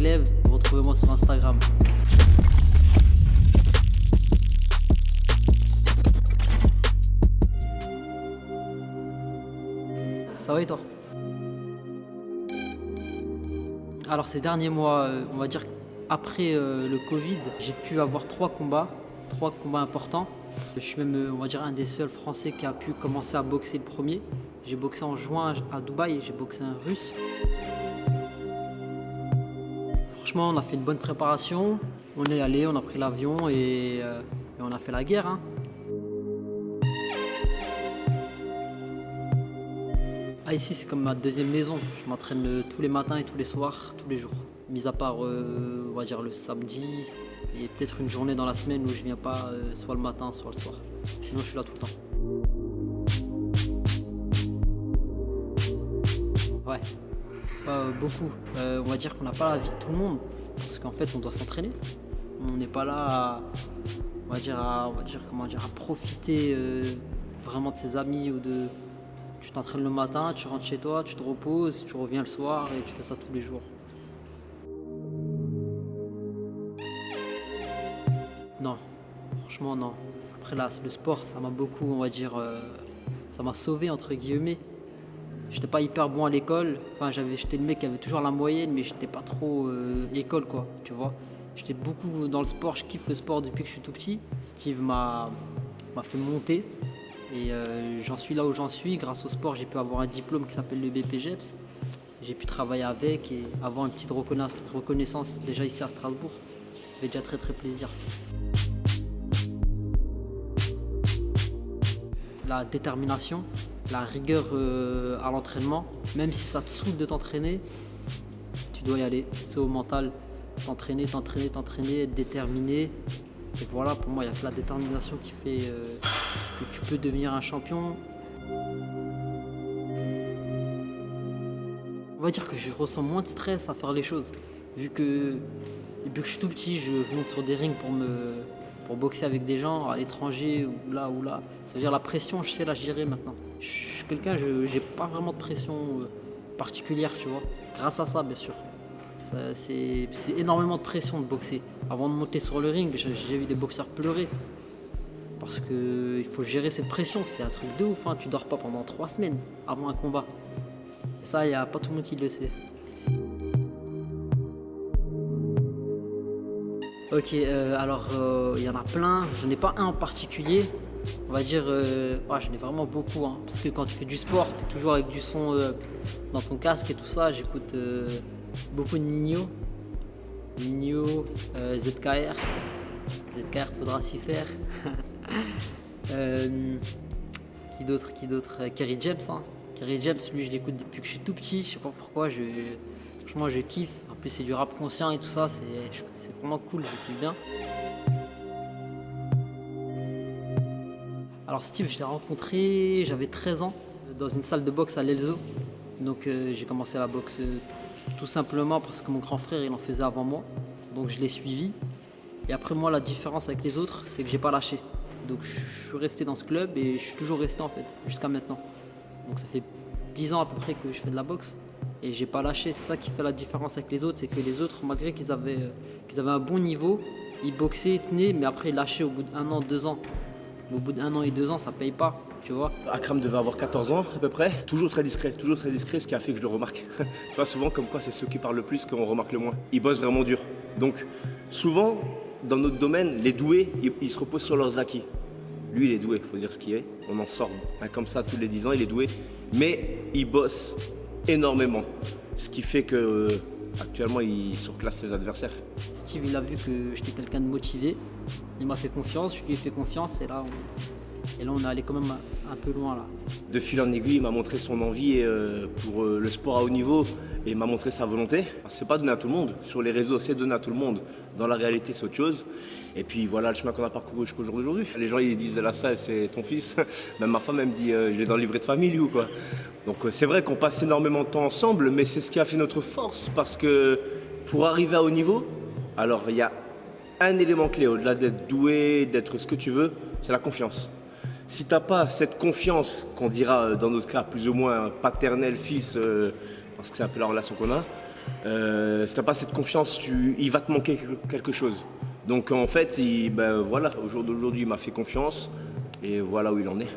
Clèves. Retrouvez-moi sur Instagram. Ça va et toi? Alors ces derniers mois, on va dire après le Covid, j'ai pu avoir trois combats importants. Je suis même, on va dire, un des seuls Français qui a pu commencer à boxer le premier. J'ai boxé en juin à Dubaï, j'ai boxé un Russe. Franchement, on a fait une bonne préparation. On est allé, on a pris l'avion et on a fait la guerre, hein. Ah, ici, c'est comme ma deuxième maison. Je m'entraîne tous les matins et tous les soirs, tous les jours. Mis à part, on va dire, le samedi et peut-être une journée dans la semaine où je viens pas soit le matin, soit le soir. Sinon, je suis là tout le temps. Ouais, pas beaucoup. On va dire qu'on n'a pas la vie de tout le monde parce qu'en fait, on doit s'entraîner. On n'est pas là à, on va dire, à profiter vraiment de ses amis ou de... Tu t'entraînes le matin, tu rentres chez toi, tu te reposes, tu reviens le soir et tu fais ça tous les jours. Non, franchement non. Après là, le sport, ça m'a beaucoup, on va dire, ça m'a sauvé entre guillemets. J'étais pas hyper bon à l'école, enfin j'étais le mec qui avait toujours la moyenne, mais j'étais pas trop école quoi, tu vois. J'étais beaucoup dans le sport, je kiffe le sport depuis que je suis tout petit. Steve m'a fait monter. Et j'en suis là où j'en suis. Grâce au sport, j'ai pu avoir un diplôme qui s'appelle le BPGEPS. J'ai pu travailler avec et avoir une petite reconnaissance déjà ici à Strasbourg. Ça fait déjà très très plaisir. La détermination, la rigueur à l'entraînement. Même si ça te saoule de t'entraîner, tu dois y aller. C'est au mental. T'entraîner, être déterminé. Et voilà, pour moi, il n'y a que la détermination qui fait que tu peux devenir un champion. On va dire que je ressens moins de stress à faire les choses. Vu que depuis que je suis tout petit, je monte sur des rings pour boxer avec des gens à l'étranger ou là. Ça veut dire la pression, je sais la gérer maintenant. Je suis quelqu'un, j'ai pas vraiment de pression particulière, tu vois. Grâce à ça, bien sûr. C'est énormément de pression de boxer. Avant de monter sur le ring, j'ai vu des boxeurs pleurer. Parce qu'il faut gérer cette pression, c'est un truc de ouf, hein. Tu dors pas pendant 3 semaines avant un combat. Et ça, il n'y a pas tout le monde qui le sait. Ok, alors il y en a plein, je n'en ai pas un en particulier. On va dire, j'en ai vraiment beaucoup, hein. Parce que quand tu fais du sport, tu es toujours avec du son dans ton casque et tout ça. J'écoute beaucoup de Ninho, ZKR. ZKR, faudra s'y faire. Qui d'autre Kerry James, hein. Kerry James, lui je l'écoute depuis que je suis tout petit, je sais pas pourquoi, franchement je kiffe. En plus c'est du rap conscient et tout ça, c'est vraiment cool, je kiffe bien. Alors Steve, je l'ai rencontré, j'avais 13 ans, dans une salle de boxe à l'Elzo. Donc j'ai commencé la boxe tout simplement parce que mon grand frère il en faisait avant moi, donc je l'ai suivi. Et après moi la différence avec les autres c'est que j'ai pas lâché. Donc je suis resté dans ce club et je suis toujours resté en fait, jusqu'à maintenant. Donc ça fait 10 ans à peu près que je fais de la boxe et j'ai pas lâché. C'est ça qui fait la différence avec les autres, c'est que les autres, malgré qu'ils avaient un bon niveau, ils boxaient, ils tenaient, mais après ils lâchaient au bout d'1 an, 2 ans. Mais au bout d'1 an et 2 ans, ça paye pas, tu vois. Akram devait avoir 14 ans à peu près, toujours très discret, ce qui a fait que je le remarque. Tu vois, souvent comme quoi c'est ceux qui parlent le plus qu'on remarque le moins. Ils bossent vraiment dur. Donc souvent, dans notre domaine, les doués, ils se reposent sur leurs acquis. Lui, il est doué, il faut dire ce qu'il est. On en sort comme ça tous les 10 ans, il est doué. Mais il bosse énormément. Ce qui fait que actuellement, il surclasse ses adversaires. Steve, il a vu que j'étais quelqu'un de motivé. Il m'a fait confiance, je lui ai fait confiance et là, on est allé quand même un peu loin là. De fil en aiguille, il m'a montré son envie pour le sport à haut niveau et il m'a montré sa volonté. C'est pas donné à tout le monde. Sur les réseaux, c'est donné à tout le monde. Dans la réalité, c'est autre chose. Et puis voilà le chemin qu'on a parcouru jusqu'au jour d'aujourd'hui. Les gens ils disent de la salle, c'est ton fils. Même ma femme elle me dit je l'ai dans le livret de famille lui ou quoi. Donc c'est vrai qu'on passe énormément de temps ensemble, mais c'est ce qui a fait notre force parce que pour arriver à haut niveau, alors il y a un élément clé au-delà d'être doué, d'être ce que tu veux, c'est la confiance. Si tu n'as pas cette confiance qu'on dira dans notre cas plus ou moins paternel fils, parce que c'est un peu la relation qu'on a, Si tu n'as pas cette confiance, il va te manquer quelque chose. Donc en fait, voilà, au jour d'aujourd'hui, il m'a fait confiance et voilà où il en est.